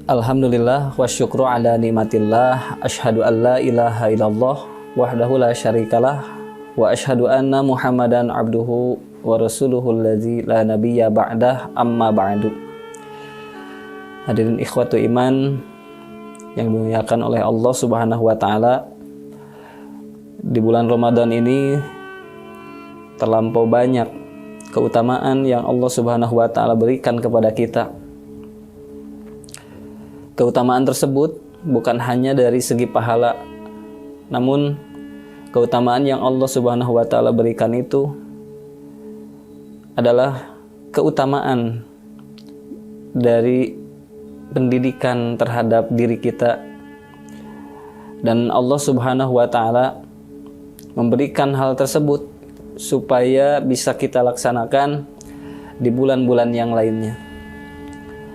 Alhamdulillah wa syukru ala nikmatillah, asyhadu an la ilaha illallah wahdahu la syarikalah wa asyhadu anna Muhammadan abduhu wa rasuluhu allazi la nabiyya ba'dah, amma ba'du. Hadirin ikhwatu iman yang dimuliakan oleh Allah Subhanahu wa taala, di bulan Ramadan ini terlampau banyak keutamaan yang Allah Subhanahu wa taala berikan kepada kita. Keutamaan tersebut bukan hanya dari segi pahala, namun keutamaan yang Allah Subhanahu wa taala berikan itu adalah keutamaan dari pendidikan terhadap diri kita, dan Allah Subhanahu wa taala memberikan hal tersebut supaya bisa kita laksanakan di bulan-bulan yang lainnya.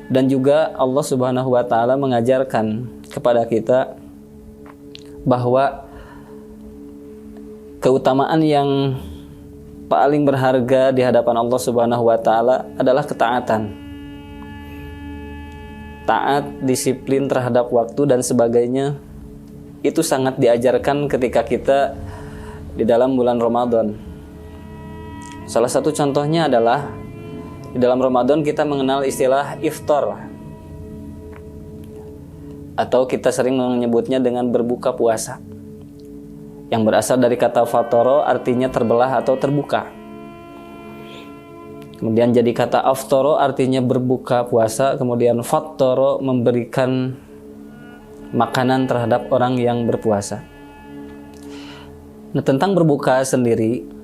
Dan juga Allah Subhanahu wa taala mengajarkan kepada kita bahwa keutamaan yang paling berharga di hadapan Allah Subhanahu wa taala adalah ketaatan. Taat, disiplin terhadap waktu dan sebagainya, itu sangat diajarkan ketika kita di dalam bulan Ramadan. Salah satu contohnya adalah di dalam Ramadan kita mengenal istilah iftar, atau kita sering menyebutnya dengan berbuka puasa, yang berasal dari kata fatoro, artinya terbelah atau terbuka. Kemudian jadi kata aftoro, artinya berbuka puasa. Kemudian fattoro, memberikan makanan terhadap orang yang berpuasa. Nah, tentang berbuka sendiri,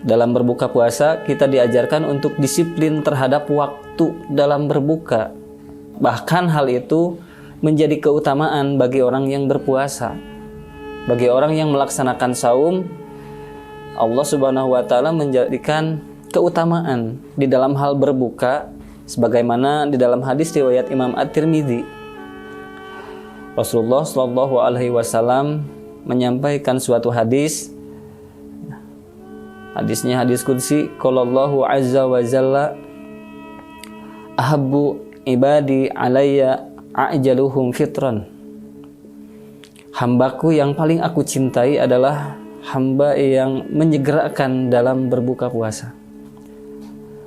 dalam berbuka puasa kita diajarkan untuk disiplin terhadap waktu dalam berbuka. Bahkan hal itu menjadi keutamaan bagi orang yang berpuasa. Bagi orang yang melaksanakan saum, Allah Subhanahu wa taala menjadikan keutamaan di dalam hal berbuka, sebagaimana di dalam hadis riwayat Imam At-Tirmidzi. Rasulullah Shallallahu alaihi wasallam menyampaikan suatu hadis. Hadisnya hadis qudsi, qalallahu azza wa jalla, ahabbu ibadi alayya a'jaluhum fitran. Hambaku yang paling aku cintai adalah hamba yang menyegerakan dalam berbuka puasa.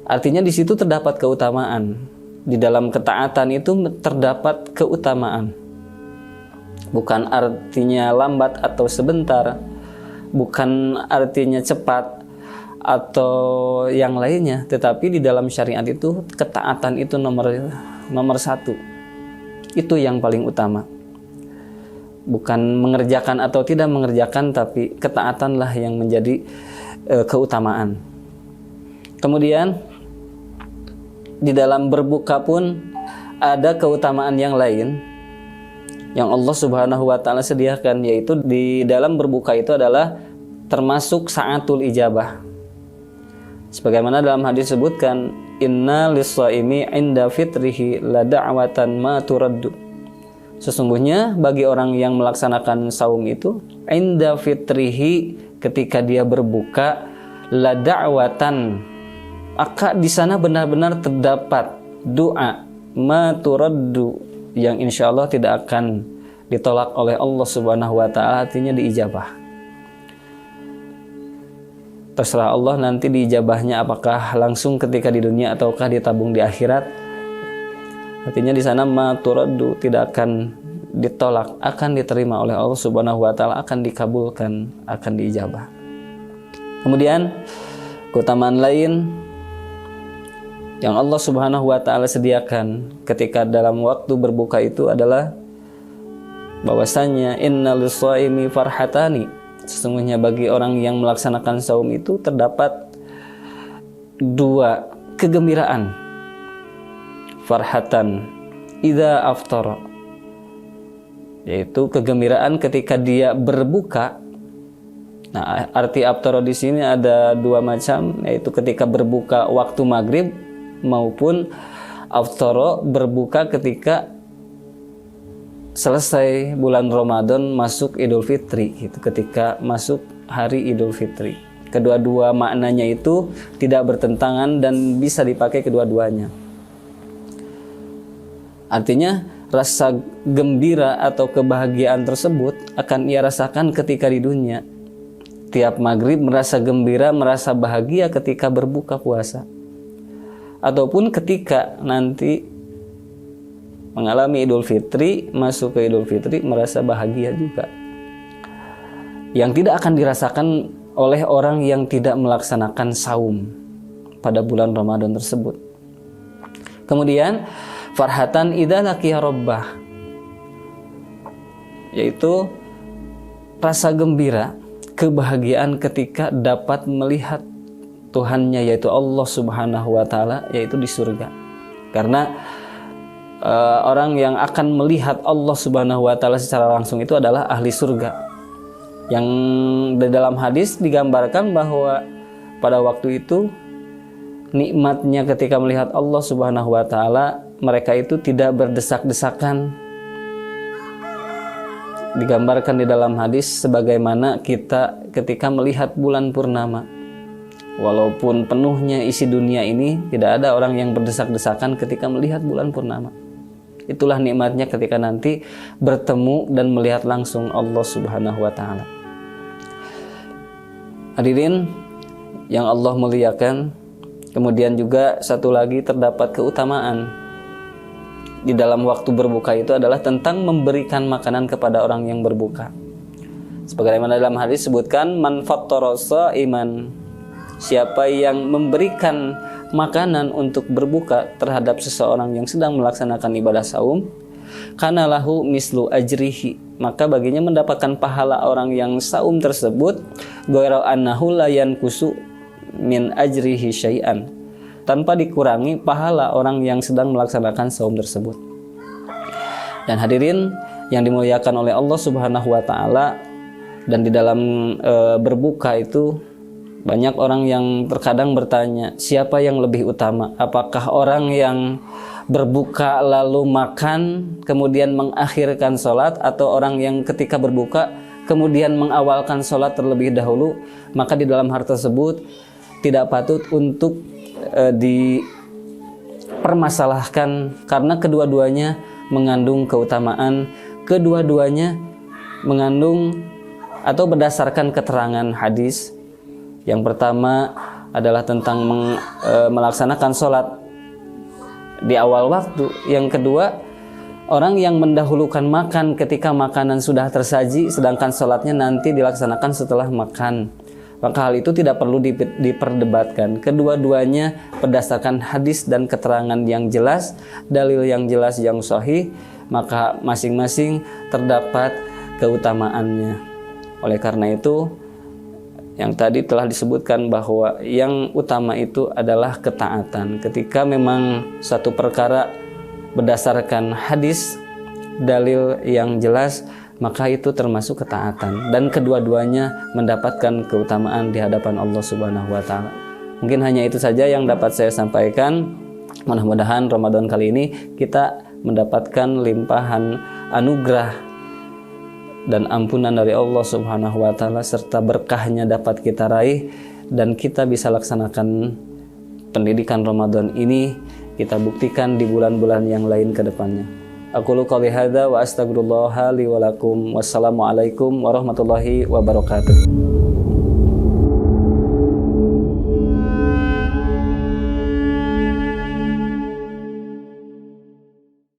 Artinya di situ terdapat keutamaan. Di dalam ketaatan itu terdapat keutamaan. Bukan artinya lambat atau sebentar, bukan artinya cepat atau yang lainnya, tetapi di dalam syariat itu ketaatan itu nomor satu. Itu yang paling utama. Bukan mengerjakan atau tidak mengerjakan, tapi ketaatanlah yang menjadi keutamaan. Kemudian di dalam berbuka pun ada keutamaan yang lain yang Allah Subhanahu wa taala sediakan, yaitu di dalam berbuka itu adalah termasuk sa'atul ijabah. Sebagaimana dalam hadis disebutkan, inna lis-shaimi 'inda fitrihi la da'watan ma turaddu. Sesungguhnya bagi orang yang melaksanakan saum itu, 'inda fitrihi, ketika dia berbuka, la da'watan, maka di sana benar-benar terdapat doa ma turaddu, yang insyaallah tidak akan ditolak oleh Allah Subhanahu wa taala, artinya diijabah. Terserah Allah nanti diijabahnya apakah langsung ketika di dunia ataukah ditabung di akhirat. Artinya di sana ma turaddu, tidak akan ditolak, akan diterima oleh Allah Subhanahu wa taala, akan dikabulkan, akan diijabah. Kemudian keutamaan lain yang Allah Subhanahu wa taala sediakan ketika dalam waktu berbuka itu adalah bahwasanya innal lis-shaimi farhatani. Sesungguhnya bagi orang yang melaksanakan saum itu terdapat dua kegembiraan. Farhatan idza aftara, yaitu kegembiraan ketika dia berbuka. Nah, arti aftara di sini ada dua macam, yaitu ketika berbuka waktu maghrib maupun aftara berbuka ketika selesai bulan Ramadan, masuk Idul Fitri, gitu, ketika masuk hari Idul Fitri. Kedua-dua maknanya itu tidak bertentangan dan bisa dipakai kedua-duanya. Artinya rasa gembira atau kebahagiaan tersebut akan ia rasakan ketika di dunia. Tiap maghrib merasa gembira, merasa bahagia ketika berbuka puasa. Ataupun ketika nanti mengalami Idul Fitri, masuk ke Idul Fitri, merasa bahagia juga. Yang tidak akan dirasakan oleh orang yang tidak melaksanakan saum pada bulan Ramadan tersebut. Kemudian farhatan idza laqiya rabbah, yaitu rasa gembira, kebahagiaan ketika dapat melihat Tuhannya, yaitu Allah Subhanahu wa taala, yaitu di surga. Karena orang yang akan melihat Allah Subhanahu wa taala secara langsung itu adalah ahli surga. Yang di dalam hadis digambarkan bahwa pada waktu itu nikmatnya ketika melihat Allah Subhanahu wa taala, mereka itu tidak berdesak-desakan. Digambarkan di dalam hadis sebagaimana kita ketika melihat bulan purnama. Walaupun penuhnya isi dunia ini, tidak ada orang yang berdesak-desakan ketika melihat bulan purnama. Itulah nikmatnya ketika nanti bertemu dan melihat langsung Allah Subhanahu wa taala. Hadirin yang Allah muliakan, kemudian juga satu lagi terdapat keutamaan di dalam waktu berbuka itu adalah tentang memberikan makanan kepada orang yang berbuka. Sebagaimana dalam hadis disebutkan, man fattara sha'iman, siapa yang memberikan makanan untuk berbuka terhadap seseorang yang sedang melaksanakan ibadah saum, kana lahu mislu ajrihi, maka baginya mendapatkan pahala orang yang saum tersebut, ghairu annahu la yankusu min ajrihi syai'an, tanpa dikurangi pahala orang yang sedang melaksanakan saum tersebut. Dan hadirin yang dimuliakan oleh Allah Subhanahu wa taala, dan di dalam berbuka itu banyak orang yang terkadang bertanya, siapa yang lebih utama? Apakah orang yang berbuka lalu makan kemudian mengakhirkan sholat, atau orang yang ketika berbuka kemudian mengawalkan sholat terlebih dahulu? Maka di dalam hal tersebut tidak patut untuk dipermasalahkan, karena kedua-duanya mengandung keutamaan, kedua-duanya mengandung atau berdasarkan keterangan hadis. Yang pertama adalah tentang melaksanakan sholat di awal waktu. Yang kedua, orang yang mendahulukan makan ketika makanan sudah tersaji, sedangkan sholatnya nanti dilaksanakan setelah makan, maka hal itu tidak perlu diperdebatkan. Kedua-duanya berdasarkan hadis dan keterangan yang jelas, dalil yang jelas yang sahih, maka masing-masing terdapat keutamaannya. Oleh karena itu, yang tadi telah disebutkan bahwa yang utama itu adalah ketaatan. Ketika memang satu perkara berdasarkan hadis, dalil yang jelas, maka itu termasuk ketaatan, dan kedua-duanya mendapatkan keutamaan di hadapan Allah Subhanahu wa taala. Mungkin hanya itu saja yang dapat saya sampaikan. Mudah-mudahan Ramadan kali ini kita mendapatkan limpahan anugerah dan ampunan dari Allah Subhanahu wa taala, serta berkahnya dapat kita raih, dan kita bisa laksanakan pendidikan Ramadan ini, kita buktikan di bulan-bulan yang lain ke depannya. Aqulu qouli hadza wa astaghfirullah li wa lakum. Wassalamualaikum warahmatullahi wabarakatuh.